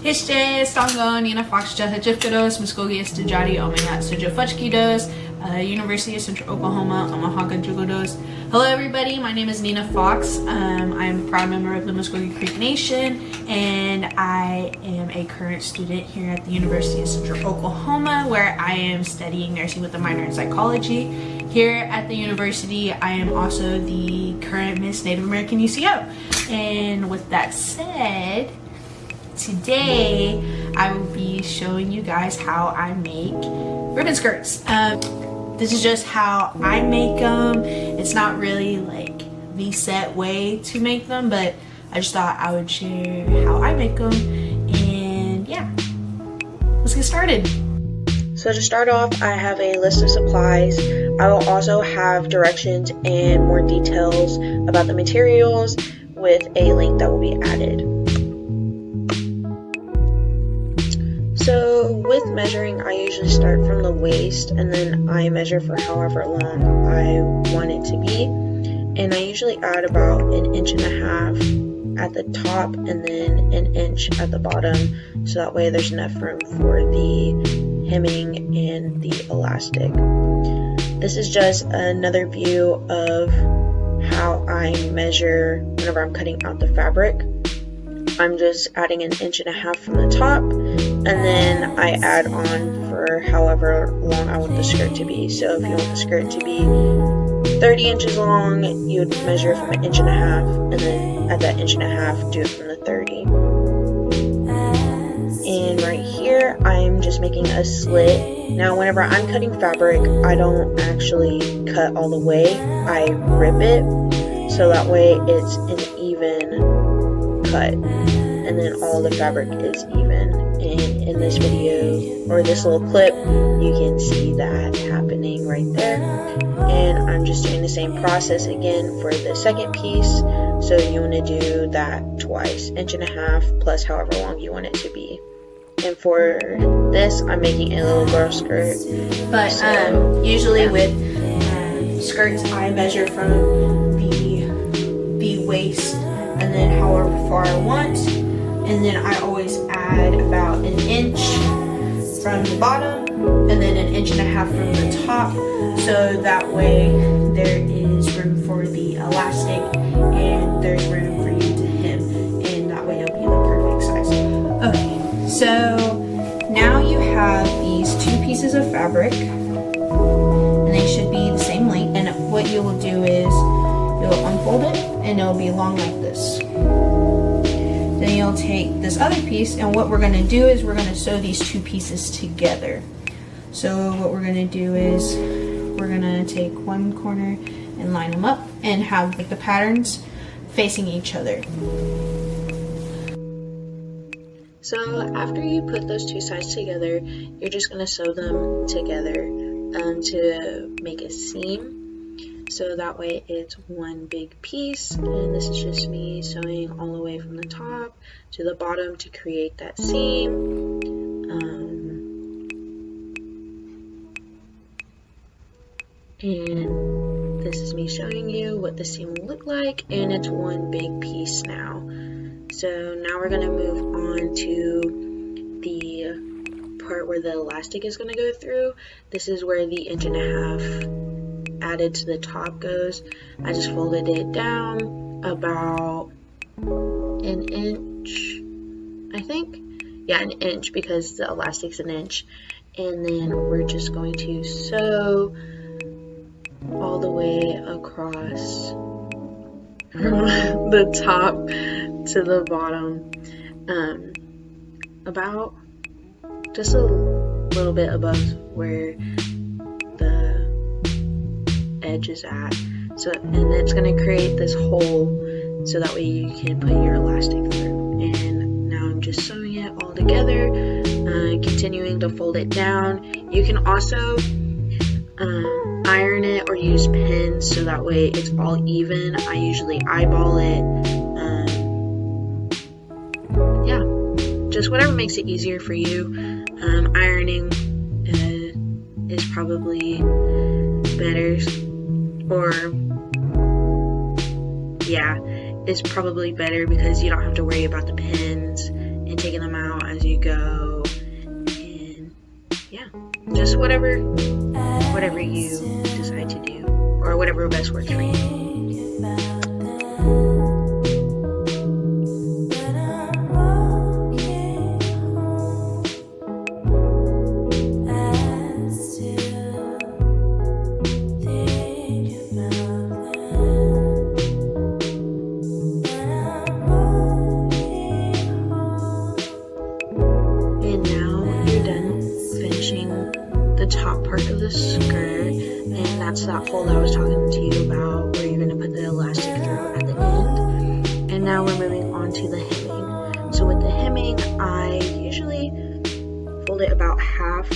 Ještě stango Nina Foxcha Hajifkados, Muscogee jest Jadi Omega Sujo Fuchkidos, University of Central Oklahoma, Omaha Jugodos. Hello everybody, my name is Nina Fox. I'm a proud member of the Muscogee Creek Nation, and I am a current student here at the University of Central Oklahoma, where I am studying nursing with a minor in psychology. Here at the university, I am also the current Miss Native American UCO. And with that said, today I will be showing you guys how I make ribbon skirts. This is just how I make them. It's not really like the set way to make them, but I just thought I would share how I make them. And yeah, let's get started. So to start off, I have a list of supplies. I will also have directions and more details about the materials with a link that will be added. So with measuring, I usually start from the waist and then I measure for however long I want it to be. And I usually add about 1.5 inches at the top and then 1 inch at the bottom, so that way there's enough room for the hemming and the elastic. This is just another view of how I measure whenever I'm cutting out the fabric. I'm just adding 1.5 inches from the top, and then I add on for however long I want the skirt to be. So if you want the skirt to be 30 inches long, you would measure from 1.5 inches, and then at that 1.5 inches, do it from the 30. And right here, I'm just making a slit. Now, whenever I'm cutting fabric, I don't actually cut all the way. I rip it, so that way it's an even cut, and then all the fabric is even. And in this video, or this little clip, you can see that happening right there. And I'm just doing the same process again for the second piece. So you want to do that twice, 1.5 inches plus however long you want it to be. And for this, I'm making a little girl skirt. But usually with skirts, I measure from the waist and then however far I want, and then I always add about 1 inch from the bottom and then 1.5 inches from the top, so that way there is room for the elastic and there's room for you to hem, and that way it'll be the perfect size. Okay, so now you have these 2 pieces of fabric, and they should be the same length, and what you will do is you'll unfold it and it'll be long like this. Then you'll take this other piece, and what we're going to do is we're going to sew these 2 pieces together. So what we're going to do is we're going to take one corner and line them up and have like the patterns facing each other. So after you put those 2 sides together, you're just going to sew them together to make a seam. So that way it's one big piece, and this is just me sewing all the way from the top to the bottom to create that seam. And this is me showing you what the seam will look like, and it's one big piece now. So now we're going to move on to the part where the elastic is going to go through. This is where the 1.5 inches added to the top goes. I just folded it down about 1 inch, I think. Yeah, 1 inch, because the elastic's 1 inch. And then we're just going to sew all the way across the top to the bottom, about just a little bit above where the edge is at. So, and it's going to create this hole so that way you can put your elastic through. And now I'm just sewing it all together, continuing to fold it down. You can also iron it or use pins so that way it's all even. I usually eyeball it. Yeah, just whatever makes it easier for you. Ironing is probably better, or yeah, is probably better because you don't have to worry about the pins and taking them out as you go, and yeah, just whatever you decide to do, or whatever best works for you. Top part of the skirt, and that's that fold I was talking to you about where you're going to put the elastic through at the end. And now we're moving on to the hemming. So with the hemming, I usually fold it about half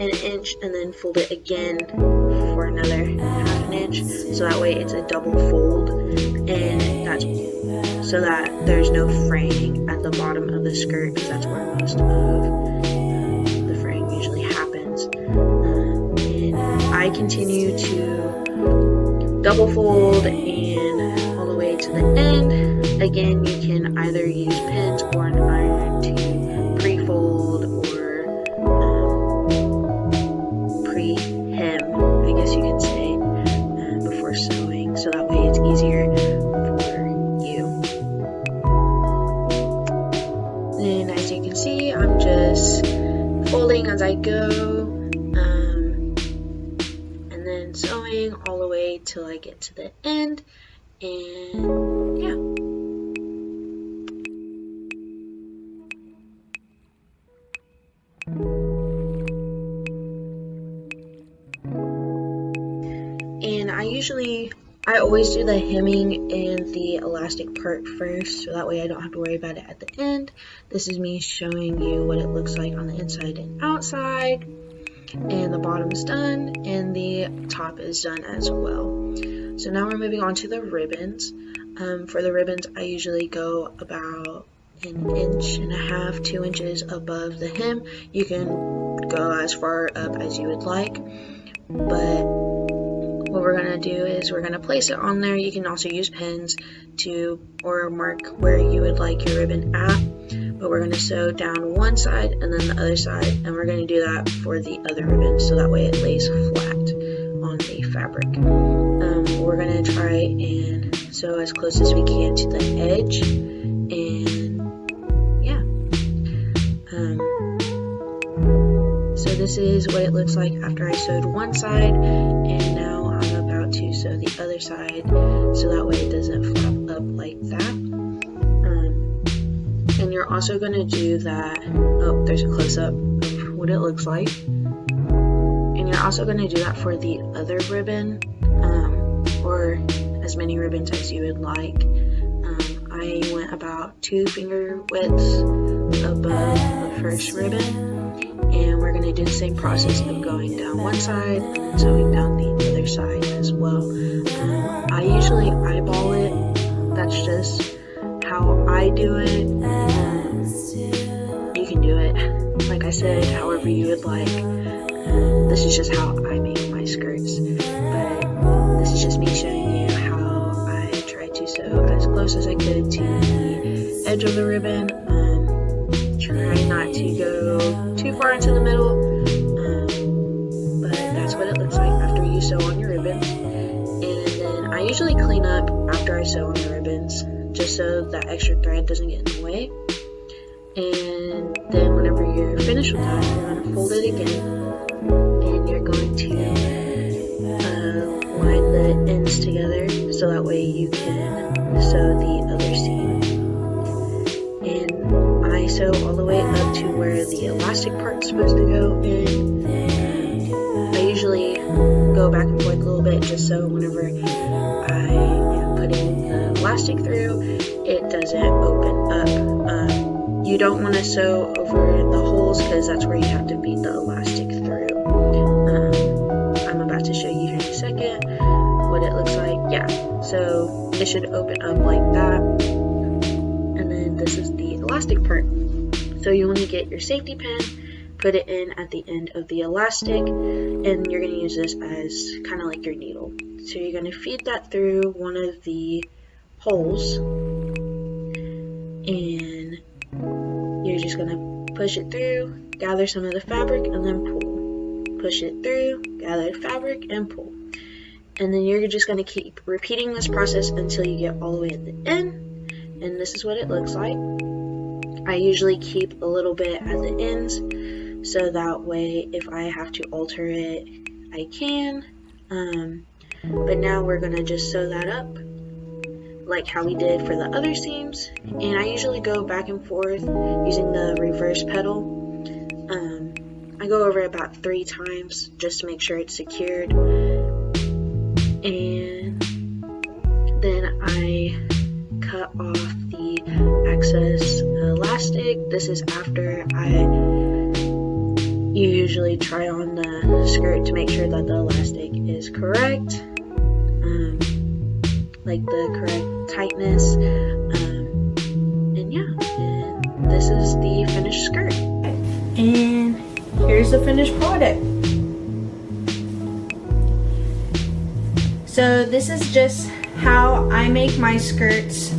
an inch and then fold it again for another half an inch, so that way it's a double fold, and that's so that there's no fraying at the bottom of the skirt, because that's where most of the fraying usually happens. I continue to double fold and all the way to the end. Again, you can either use pins or an iron to pre-fold or pre-hem, I guess you could say, before sewing, so that way it's easier for you. Then as you can see, I'm just folding as I go. Sewing all the way till I get to the end, and yeah. And I always do the hemming and the elastic part first, so that way I don't have to worry about it at the end. This is me showing you what it looks like on the inside and outside. And the bottom is done, and the top is done as well. So now we're moving on to the ribbons. For the ribbons, I usually go about 1.5 inches, 2 inches above the hem. You can go as far up as you would like, but what we're going to do is we're going to place it on there. You can also use pins or mark where you would like your ribbon at. But we're going to sew down one side and then the other side, and we're going to do that for the other ribbon, so that way it lays flat on the fabric. We're going to try and sew as close as we can to the edge, and yeah. So this is what it looks like after I sewed one side, and now I'm about to sew the other side, so that way it doesn't flap up like that. And you're also going to do that, oh, there's a close-up of what it looks like. And you're also going to do that for the other ribbon, or as many ribbons as you would like. I went about 2 finger widths above the first ribbon, and we're going to do the same process of going down one side and then sewing down the other side as well. I usually eyeball it, that's just how I do it. You can do it, like I said, however you would like. This is just how I make my skirts, but this is just me showing you how I try to sew as close as I could to the edge of the ribbon. Try not to go too far into the middle, but that's what it looks like after you sew on your ribbons. And then I usually clean up after I sew on the ribbons, just so that extra thread doesn't get in the way. And then whenever you're finished with that, you're going to fold it again, and you're going to line the ends together so that way you can sew the other seam. And I sew all the way up to where the elastic part's supposed to go, and I usually go back and forth a little bit just so whenever I am putting the elastic through, it doesn't open up. You don't want to sew over the holes because that's where you have to beat the elastic through. I'm about to show you here in a second what it looks like. Yeah, so it should open up like that. And then this is the elastic part. So you want to get your safety pin, put it in at the end of the elastic, and you're going to use this as kind of like your needle. So you're going to feed that through one of the holes and you're just gonna push it through, gather some of the fabric, and then pull. Push it through, gather fabric, and pull. And then you're just gonna keep repeating this process until you get all the way at the end. And this is what it looks like. I usually keep a little bit at the ends, so that way if I have to alter it, I can. But now we're gonna just sew that up like how we did for the other seams, and I usually go back and forth using the reverse pedal. I go over it about 3 times just to make sure it's secured, and then I cut off the excess elastic. This is after I usually try on the skirt to make sure that the elastic is correct, like the correct tightness, and yeah, and this is the finished skirt. And here's the finished product. So this is just how I make my skirts.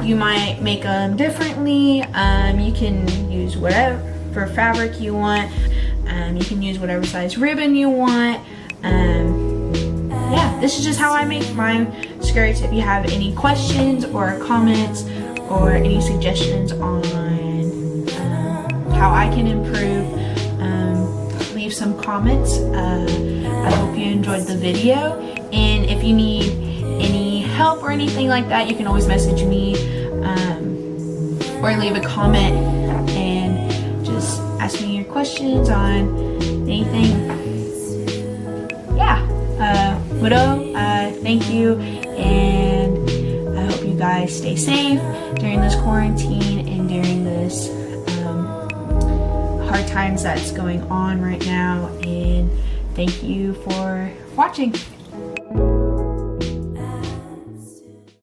You might make them differently. You can use whatever fabric you want. You can use whatever size ribbon you want. Yeah, this is just how I make my skirts. If you have any questions or comments or any suggestions on how I can improve, leave some comments. I hope you enjoyed the video, and if you need any help or anything like that, you can always message me or leave a comment and just ask me your questions on anything. Yeah, thank you, and I hope you guys stay safe during this quarantine and during this hard times that's going on right now, and thank you for watching.